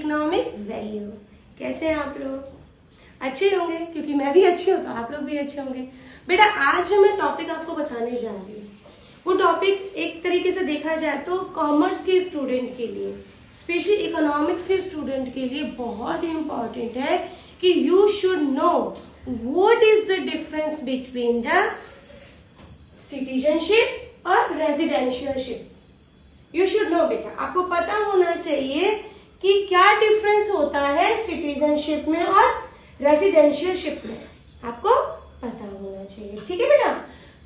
Economic value. कैसे हैं आप लोग? अच्छे होंगे, क्योंकि मैं भी अच्छी हूँ तो आप लोग भी अच्छे होंगे। बेटा आज जो मैं टॉपिक आपको बताने जा रही हूँ वो टॉपिक एक तरीके से देखा जाए तो कॉमर्स के स्टूडेंट के लिए, स्पेशली इकोनॉमिक्स के स्टूडेंट के लिए बहुत ही इंपॉर्टेंट है कि you should know what is the difference between the citizenship और रेजिडेंशियलशिप। यू शुड नो बेटा, आपको पता होना चाहिए कि क्या डिफरेंस होता है सिटीजनशिप में और रेजिडेंशियलशिप में, आपको पता होना चाहिए। ठीक है बेटा,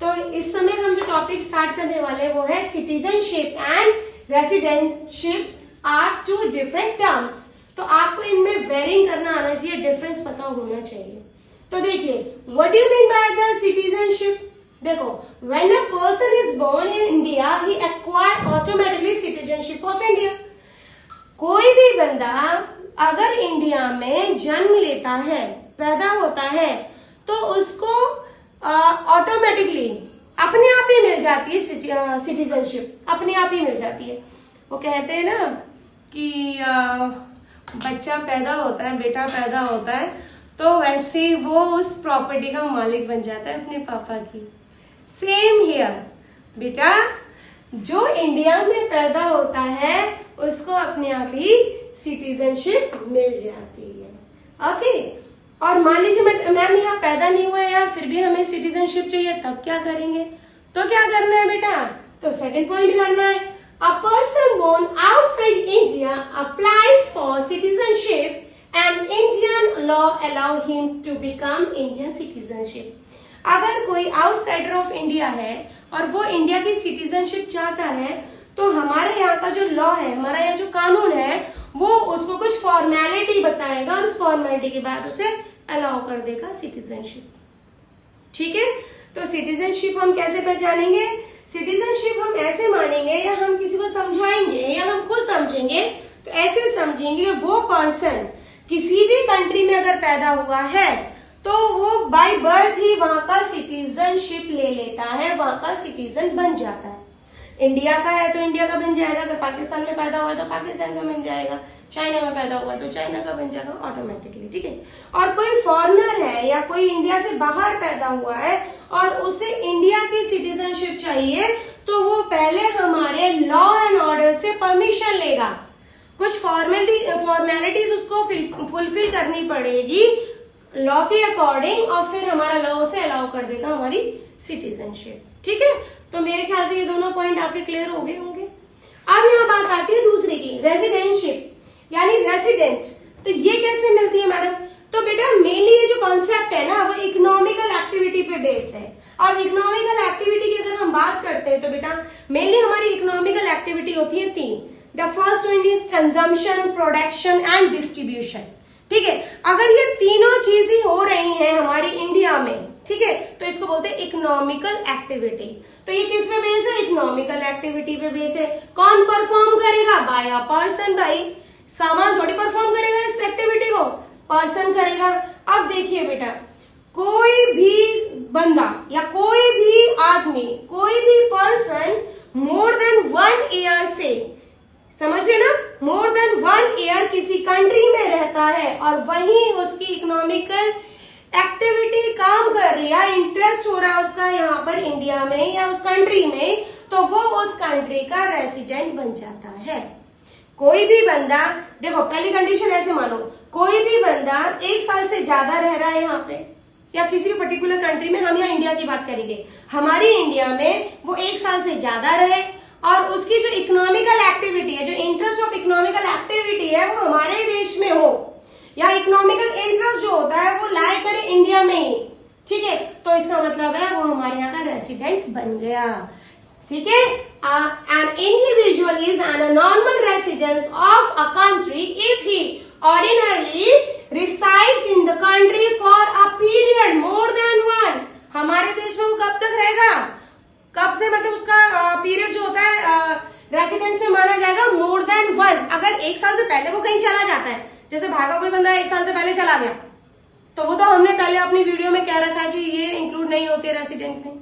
तो इस समय हम जो टॉपिक स्टार्ट करने वाले हैं वो है citizenship and residentship are two different terms. तो आपको इनमें वेरिंग करना आना चाहिए, डिफरेंस पता होना चाहिए। तो देखिए, what do you mean by the citizenship? देखो, when a person is born in India he acquire automatically citizenship of India. कोई भी बंदा अगर इंडिया में जन्म लेता है, पैदा होता है, तो उसको ऑटोमेटिकली अपने आप ही मिल जाती है सिटीजनशिप, अपने आप ही मिल जाती है। वो कहते हैं ना कि बच्चा पैदा होता है, बेटा पैदा होता है, तो वैसे ही वो उस प्रॉपर्टी का मालिक बन जाता है अपने पापा की। सेम हियर बेटा, जो इंडिया में पैदा होता है उसको अपने आप ही सिटीजनशिप मिल जाती है। ओके, और मान लीजिए मैम यहाँ पैदा नहीं हुआ है यार, फिर भी हमें सिटीजनशिप चाहिए, तब क्या करेंगे? तो क्या करना है बेटा? तो सेकंड पॉइंट करना है, a person born outside India applies for citizenship and Indian law allow him to become Indian citizenship. अगर कोई आउटसाइडर ऑफ इंडिया है और वो इंडिया की सिटीजनशिप चाहता है, तो हमारे यहाँ का जो लॉ है, हमारा यहाँ जो कानून है, वो उसको कुछ फॉर्मेलिटी बताएगा और उस फॉर्मेलिटी के बाद उसे अलाउ कर देगा सिटीजनशिप। ठीक है, तो सिटीजनशिप हम कैसे पहचानेंगे? सिटीजनशिप हम ऐसे मानेंगे, या हम किसी को समझाएंगे या हम खुद समझेंगे, तो ऐसे समझेंगे वो पर्सन किसी भी कंट्री में अगर पैदा हुआ है तो वो बाय बर्थ ही वहां का सिटीजनशिप ले लेता है, वहां का सिटीजन बन जाता है। इंडिया का है तो इंडिया का बन जाएगा, अगर पाकिस्तान में पैदा हुआ है तो पाकिस्तान का बन जाएगा, चाइना में पैदा हुआ है तो चाइना का बन जाएगा ऑटोमेटिकली। ठीक है, और कोई फॉरेनर है या कोई इंडिया से बाहर पैदा हुआ है और उसे इंडिया की सिटीजनशिप चाहिए, तो वो पहले हमारे लॉ एंड ऑर्डर से परमिशन लेगा, कुछ फॉर्मेलिटीज उसको फुलफिल करनी पड़ेगी लॉ के अकॉर्डिंग, और फिर हमारा लॉ उसे अलाउ कर देगा हमारी सिटीजनशिप। ठीक है, तो मेरे ख्याल से ये दोनों पॉइंट आपके क्लियर हो गए होंगे। अब यहाँ बात आती है दूसरी की, रेजिडेंशिप यानी रेसिडेंट। तो ये कैसे मिलती है मैडम? तो बेटा मेनली ये जो कॉन्सेप्ट है ना, वो इकोनॉमिकल एक्टिविटी पे बेस है। अब इकोनॉमिकल एक्टिविटी की अगर हम बात करते हैं तो बेटा मेनली हमारी इकोनॉमिकल एक्टिविटी होती है तीन। The first one is consumption, production and distribution. ठीक है, अगर ये तीनों चीजें हो रही हैं हमारी इंडिया में, ठीक है, तो इसको बोलते हैं इकोनॉमिकल एक्टिविटी। तो ये किस पे बेस है? इकोनॉमिकल एक्टिविटी पे बेस है। कौन परफॉर्म करेगा? By a person. भाई सामान थोड़ी परफॉर्म करेगा इस एक्टिविटी को, पर्सन करेगा। अब देखिए बेटा, कोई भी बंदा या कोई भी आदमी, कोई भी पर्सन मोर देन 1 ईयर से, समझ रहे ना, मोर देन 1 ईयर किसी कंट्री में रहता है और वहीं उसकी इकोनॉमिकल एक्टिविटी काम कर रही है, इंटरेस्ट हो रहा है उसका यहाँ पर इंडिया में या उस कंट्री में, तो वो उस कंट्री का रेसिडेंट बन जाता है। कोई भी बंदा, देखो पहली कंडीशन ऐसे मानो, कोई भी बंदा 1 साल से ज्यादा रह रहा है यहाँ पे या किसी भी पर्टिकुलर कंट्री में, हम यहाँ इंडिया की बात करेंगे, हमारी इंडिया में वो 1 साल से ज्यादा रहे और उसकी जो इकोनॉमिकल एक्टिविटी है, जो इंटरेस्ट ऑफ इकोनॉमिकल एक्टिविटी है, वो हमारे देश में हो, या इकोनॉमिकल इंटरेस्ट जो होता है वो लाए करे इंडिया में ही। ठीक है, तो इसका मतलब है वो हमारे यहाँ का रेसिडेंट बन गया। ठीक है, an individual is an normal residence of a country if he ordinarily resides in the country for a period more than 1। हमारे देश में वो कब तक रहेगा? कब से मतलब उसका पीरियड जो होता है रेसिडेंस में माना जाएगा मोर देन 1। अगर 1 साल से पहले वो कहीं चला जाता है, जैसे बाहर का कोई बंदा 1 साल से पहले चला गया, तो वो तो हमने पहले अपनी वीडियो में कह रखा है कि ये इंक्लूड नहीं होते रेसिडेंट में।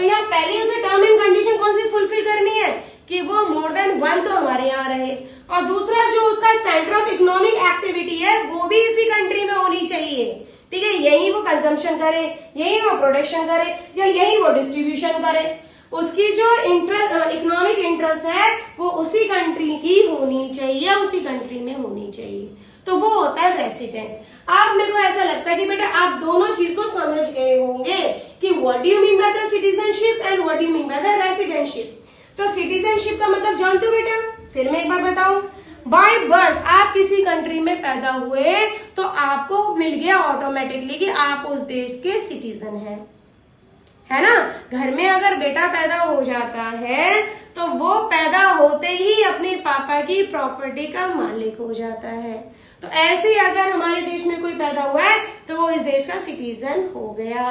तो यहाँ पहले उसे टर्म एंड कंडीशन कौन सी फुलफिल करनी है कि वो मोर देन 1 तो हमारे यहाँ रहे, और दूसरा जो उसका सेंटर ऑफ इकोनॉमिक एक्टिविटी है वो भी इसी कंट्री में होनी चाहिए। ठीक है, यही वो कंजम्पशन करे, यही वो प्रोडक्शन करे, या यही वो डिस्ट्रीब्यूशन करे, उसकी जो इकोनॉमिक इंटरेस्ट है वो उसी कंट्री की होनी चाहिए, उसी कंट्री में होनी चाहिए। तो वो होता है रेसिडेंट। अब मेरे को ऐसा लगता है कि बेटा आप दोनों चीज को समझ गए होंगे कि what do you mean by the citizenship and what do you mean by the residentship. तो सिटीजनशिप का मतलब जानते हो बेटा? फिर मैं एक बार बताऊं, बाय बर्थ आप किसी कंट्री में पैदा हुए तो आपको मिल गया ऑटोमेटिकली कि आप उस देश के सिटीजन हैं, है ना। घर में अगर बेटा पैदा हो जाता है तो वो पैदा होते ही अपने पापा की प्रॉपर्टी का मालिक हो जाता है। तो ऐसे ही अगर हमारे देश में कोई पैदा हुआ है तो वो इस देश का सिटीजन हो गया।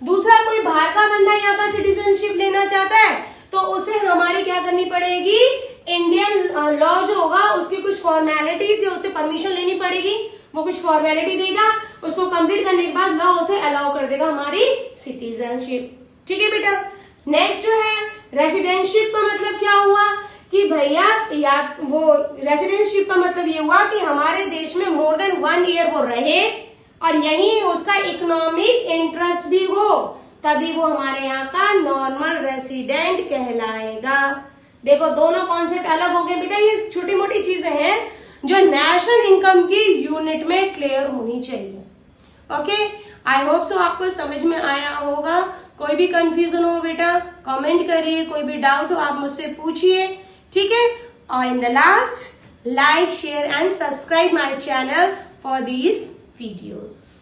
दूसरा, कोई बाहर का बंदा यहाँ का सिटीजनशिप लेना चाहता है तो उसे हमारी क्या करनी पड़ेगी, इंडियन लॉ जो होगा उसकी कुछ फॉर्मेलिटीज या उससे परमिशन लेनी पड़ेगी, वो कुछ फॉर्मेलिटी देगा, उसको कंप्लीट करने के बाद लॉ उसे अलाउ कर देगा हमारी सिटीजनशिप। ठीक है बेटा। नेक्स्ट जो है रेसिडेंटशिप का मतलब क्या हुआ कि भैया या वो रेसिडेंटशिप का मतलब ये हुआ कि हमारे देश में मोर देन 1 ईयर वो रहे और यही उसका इकोनॉमिक इंटरेस्ट भी हो, तभी वो हमारे यहाँ का नॉर्मल रेसिडेंट कहलाएगा। देखो दोनों कॉन्सेप्ट अलग हो गए बेटा, ये छोटी मोटी चीजें हैं जो नेशनल इनकम की यूनिट में क्लियर होनी चाहिए। ओके, आई होप सो आपको समझ में आया होगा। कोई भी कंफ्यूजन हो बेटा कमेंट करिए, कोई भी डाउट हो आप मुझसे पूछिए, ठीक है। और in the last, like share and subscribe my channel for these videos.